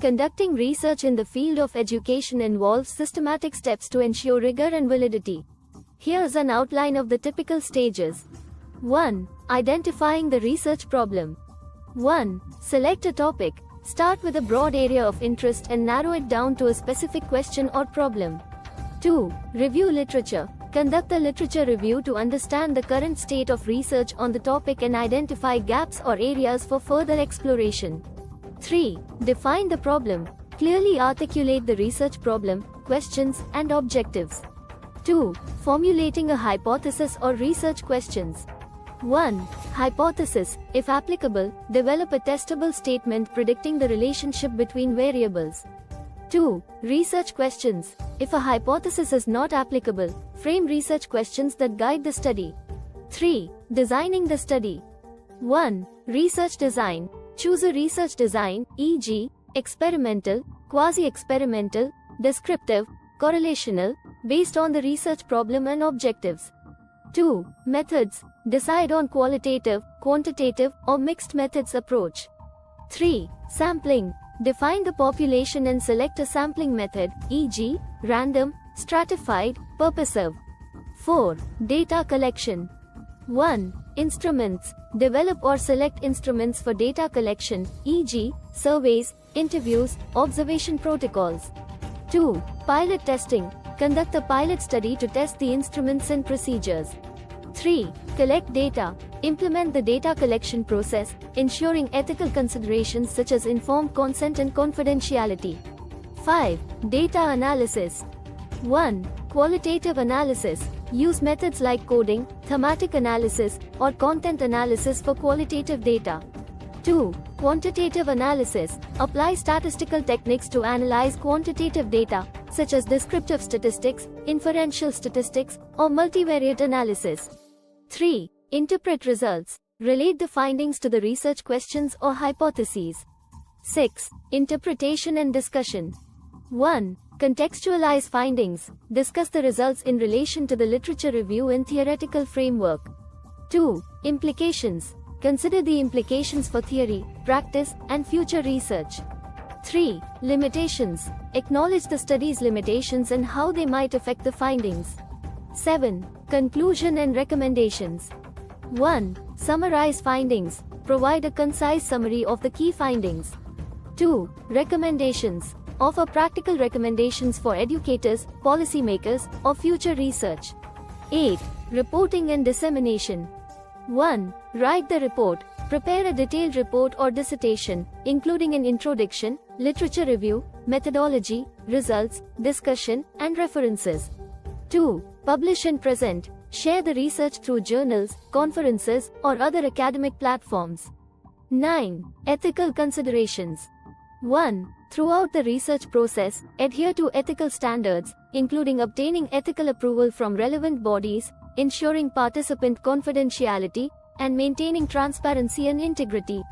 Conducting research in the field of education involves systematic steps to ensure rigor and validity. Here's an outline of the typical stages. 1. Identifying the research problem. 1. Select a topic. Start with a broad area of interest and narrow it down to a specific question or problem. 2. Review literature. Conduct a literature review to understand the current state of research on the topic and identify gaps or areas for further exploration. 3. Define the problem. Clearly articulate the research problem, questions, and objectives. 2. Formulating a hypothesis or research questions. 1. Hypothesis. If applicable, develop a testable statement predicting the relationship between variables. 2. Research questions. If a hypothesis is not applicable, frame research questions that guide the study. 3. Designing the study. 1. Research design. Choose a research design, e.g., experimental, quasi-experimental, descriptive, correlational, based on the research problem and objectives. 2. Methods. Decide on qualitative, quantitative, or mixed methods approach. 3. Sampling. Define the population and select a sampling method, e.g., random, stratified, purposive. 4. Data collection. 1. Instruments. Develop or select instruments for data collection, e.g., surveys, interviews, observation protocols. 2. Pilot testing. Conduct a pilot study to test the instruments and procedures. 3. Collect data. Implement the data collection process, ensuring ethical considerations such as informed consent and confidentiality. 5. Data analysis. 1. Qualitative analysis. Use methods like coding, thematic analysis, or content analysis for qualitative data. 2. Quantitative analysis. Apply statistical techniques to analyze quantitative data, such as descriptive statistics, inferential statistics, or multivariate analysis. 3. Interpret results. Relate the findings to the research questions or hypotheses. 6. Interpretation and discussion. 1. Contextualize findings. Discuss the results in relation to the literature review and theoretical framework. 2. Implications. Consider the implications for theory, practice, and future research. 3. Limitations. Acknowledge the study's limitations and how they might affect the findings. 7. Conclusion and recommendations. 1. Summarize findings. Provide a concise summary of the key findings. 2. Recommendations. Offer practical recommendations for educators, policymakers, or future research. 8. Reporting and dissemination. 1. Write the report. Prepare a detailed report or dissertation, including an introduction, literature review, methodology, results, discussion, and references. 2. Publish and present. Share the research through journals, conferences, or other academic platforms. 9. Ethical considerations. 1. Throughout the research process, adhere to ethical standards, including obtaining ethical approval from relevant bodies, ensuring participant confidentiality, and maintaining transparency and integrity.